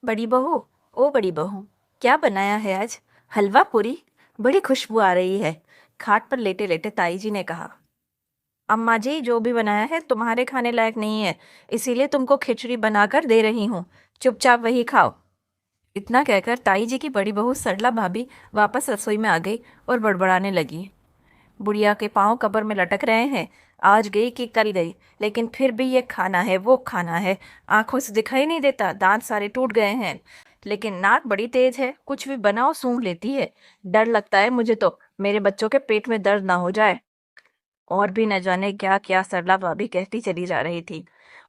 बड़ी बहू, ओ बड़ी बहू, क्या बनाया है आज? हलवा पूरी? बड़ी खुशबू आ रही है। खाट पर लेटे लेटे ताई जी ने कहा। अम्मा जी, जो भी बनाया है तुम्हारे खाने लायक नहीं है, इसीलिए तुमको खिचड़ी बनाकर दे रही हूँ। चुपचाप वही खाओ। इतना कहकर ताई जी की बड़ी बहू सरला भाभी वापस रसोई में आ गई और बड़बड़ाने लगी। बुढ़िया के पांव कब्र में लटक रहे हैं। आज गई कि कल गई, लेकिन फिर भी ये खाना है वो खाना है। आंखों से दिखाई नहीं देता, दांत सारे टूट गए हैं, लेकिन नाक बड़ी तेज है, कुछ भी बनाओ सूंघ लेती है। डर लगता है मुझे तो मेरे बच्चों के पेट में दर्द ना हो जाए। और भी न जाने क्या क्या सरला भाभी कहती चली जा रही थी।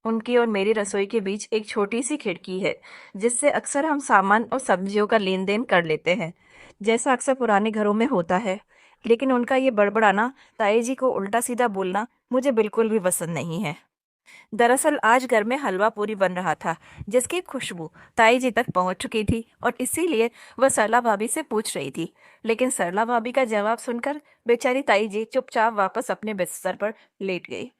उनकी और मेरी रसोई के बीच एक छोटी सी खिड़की है, जिससे अक्सर हम सामान और सब्जियों का लेन देन कर लेते हैं, जैसा अक्सर पुराने घरों में होता है। लेकिन उनका ये बड़बड़ाना, ताई जी को उल्टा सीधा बोलना मुझे बिल्कुल भी पसंद नहीं है। दरअसल आज घर में हलवा पूरी बन रहा था, जिसकी खुशबू ताई जी तक पहुंच चुकी थी और इसीलिए वह सरला भाभी से पूछ रही थी। लेकिन सरला भाभी का जवाब सुनकर बेचारी ताई जी चुपचाप वापस अपने बिस्तर पर लेट गई।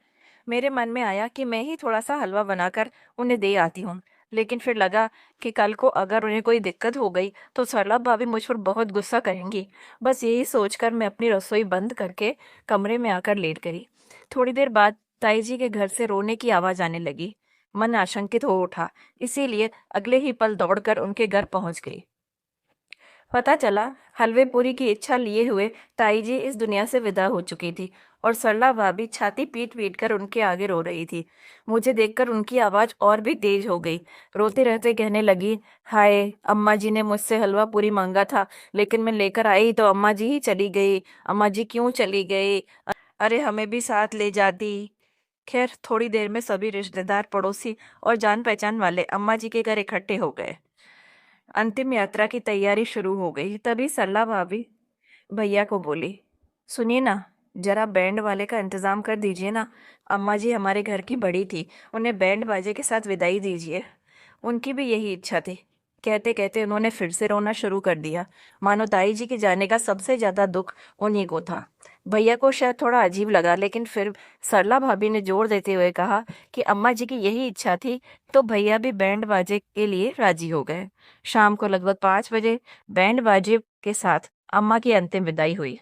मेरे मन में आया कि मैं ही थोड़ा सा हलवा बनाकर उन्हें दे आती हूँ, लेकिन फिर लगा कि कल को अगर उन्हें कोई दिक्कत हो गई तो सरला भाभी मुझ पर बहुत गुस्सा करेंगी। बस यही सोचकर मैं अपनी रसोई बंद करके कमरे में आकर लेट गई। थोड़ी देर बाद ताई जी के घर से रोने की आवाज आने लगी। मन आशंकित हो उठा, इसीलिए अगले ही पल दौड़कर उनके घर पहुंच गई। पता चला हलवे पूरी की इच्छा लिए हुए ताई जी इस दुनिया से विदा हो चुकी थी और सरला भाभी छाती पीट पीट कर उनके आगे रो रही थी। मुझे देखकर उनकी आवाज और भी तेज हो गई। रोते रहते कहने लगी, हाय, अम्मा जी ने मुझसे हलवा पूरी मांगा था, लेकिन मैं लेकर आई तो अम्मा जी ही चली गई। अम्मा जी क्यों चली गई? अरे हमें भी साथ ले जाती। खैर, थोड़ी देर में सभी रिश्तेदार, पड़ोसी और जान पहचान वाले अम्मा जी के घर इकट्ठे हो गए। अंतिम यात्रा की तैयारी शुरू हो गई। तभी सरला भाभी भैया को बोली, सुनिए ना, जरा बैंड वाले का इंतजाम कर दीजिए ना। अम्मा जी हमारे घर की बड़ी थी, उन्हें बैंड बाजे के साथ विदाई दीजिए। उनकी भी यही इच्छा थी। कहते कहते उन्होंने फिर से रोना शुरू कर दिया, मानो ताई जी के जाने का सबसे ज्यादा दुख उन्हीं को था। भैया को शायद थोड़ा अजीब लगा, लेकिन फिर सरला भाभी ने जोर देते हुए कहा कि अम्मा जी की यही इच्छा थी, तो भैया भी बैंड बाजे के लिए राजी हो गए। शाम को लगभग 5 बजे बैंड बाजे के साथ अम्मा की अंतिम विदाई हुई।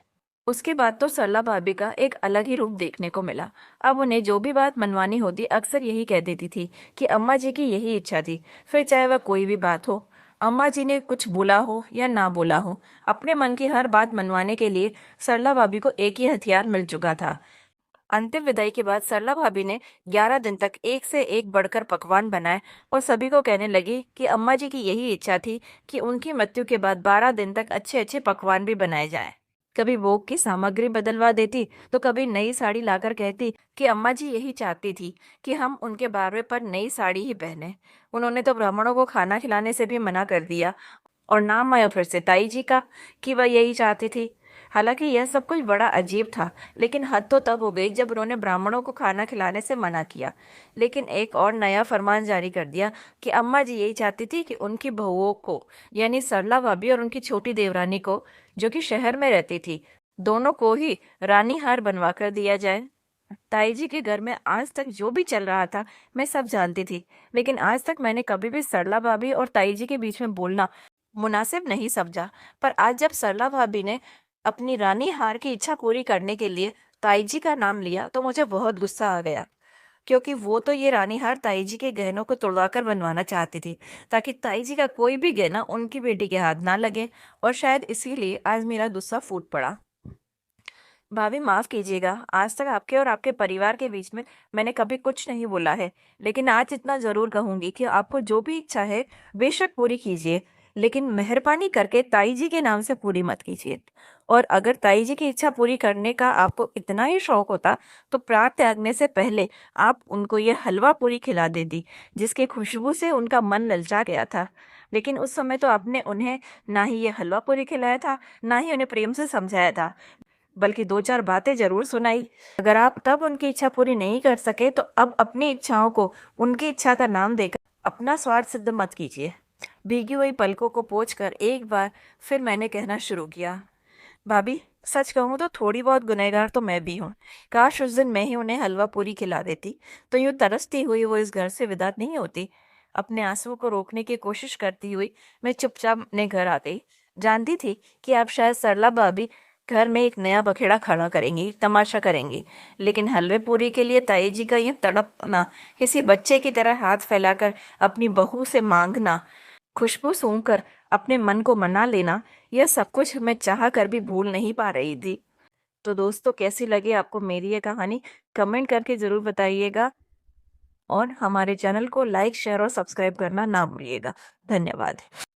उसके बाद तो सरला भाभी का एक अलग ही रूप देखने को मिला। अब उन्हें जो भी बात मनवानी होती अक्सर यही कह देती थी कि अम्मा जी की यही इच्छा थी, फिर चाहे वह कोई भी बात हो। अम्मा जी ने कुछ बोला हो या ना बोला हो, अपने मन की हर बात मनवाने के लिए सरला भाभी को एक ही हथियार मिल चुका था। अंतिम विदाई के बाद सरला भाभी ने 11 दिन तक एक से एक बढ़कर पकवान बनाए और सभी को कहने लगी कि अम्मा जी की यही इच्छा थी कि उनकी मृत्यु के बाद 12 दिन तक अच्छे अच्छे पकवान भी बनाए जाएं। कभी भोग की सामग्री बदलवा देती, तो कभी नई साड़ी लाकर कहती कि अम्मा जी यही चाहती थी कि हम उनके 12वें पर नई साड़ी ही पहने। उन्होंने तो ब्राह्मणों को खाना खिलाने से भी मना कर दिया, और नाम आया फिर से ताई जी का कि वह यही चाहती थी। हालांकि यह सब कुछ बड़ा अजीब था, लेकिन हद तो तब हो गई जब उन्होंने ब्राह्मणों को खाना खिलाने से मना किया, लेकिन एक और नया फरमान जारी कर दिया कि अम्मा जी यही चाहती थी कि उनकी बहुओं को, यानी सरला भाभी और उनकी छोटी देवरानी को, जो कि शहर में रहती थी, दोनों को ही रानी हार बनवा कर दिया जाए। ताई जी के घर में आज तक जो भी चल रहा था मैं सब जानती थी, लेकिन आज तक मैंने कभी भी सरला भाभी और ताई जी के बीच में बोलना मुनासिब नहीं समझा। पर आज जब सरला भाभी ने अपनी रानी हार की इच्छा पूरी करने के लिए ताई जी का नाम लिया, तो मुझे बहुत गुस्सा आ गया, क्योंकि वो तो ये रानी हार ताई जी के गहनों को तुड़वाकर बनवाना चाहती थी, ताकि ताई जी का कोई भी गहना उनकी बेटी के हाथ ना लगे। और शायद इसीलिए आज मेरा गुस्सा फूट पड़ा। भाभी, माफ कीजिएगा, आज तक आपके और आपके परिवार के बीच में मैंने कभी कुछ नहीं बोला है, लेकिन आज इतना जरूर कहूंगी कि आपको जो भी इच्छा है बेशक पूरी कीजिए, लेकिन मेहरबानी करके ताई जी के नाम से पूरी मत कीजिए। और अगर ताई जी की इच्छा पूरी करने का आपको इतना ही शौक होता, तो प्राण त्यागने से पहले आप उनको ये हलवा पूरी खिला देती, जिसकी खुशबू से उनका मन ललचा गया था। लेकिन उस समय तो आपने उन्हें ना ही ये हलवा पूरी खिलाया था, ना ही उन्हें प्रेम से समझाया था, बल्कि दो चार बातें जरूर सुनाई। अगर आप तब उनकी इच्छा पूरी नहीं कर सके, तो अब अपनी इच्छाओं को उनकी इच्छा का नाम देकर अपना स्वार्थ सिद्ध मत कीजिए। भीगी हुई पलकों को पोंछकर एक बार फिर मैंने कहना शुरू किया, भाभी, सच कहूँ तो थोड़ी बहुत गुनहगार तो मैं भी हूँ। काश उस दिन मैं ही उन्हें हलवा पूरी खिला देती, तो यूं तरसती हुई वो इस घर से विदा नहीं होती। अपने आंसुओं को रोकने की कोशिश करती हुई मैं चुपचाप अपने घर आ गई। जानती थी कि अब शायद सरला भाभी घर में एक नया बखेड़ा खड़ा करेंगी, तमाशा करेंगी। लेकिन हलवे पूरी के लिए ताई जी का ये तड़पना, किसी बच्चे की तरह हाथ फैलाकर अपनी बहू से मांगना, खुशबू सूंघकर अपने मन को मना लेना, यह सब कुछ मैं चाह कर भी भूल नहीं पा रही थी। तो दोस्तों, कैसी लगी आपको मेरी ये कहानी? कमेंट करके ज़रूर बताइएगा और हमारे चैनल को लाइक, शेयर और सब्सक्राइब करना ना भूलिएगा। धन्यवाद।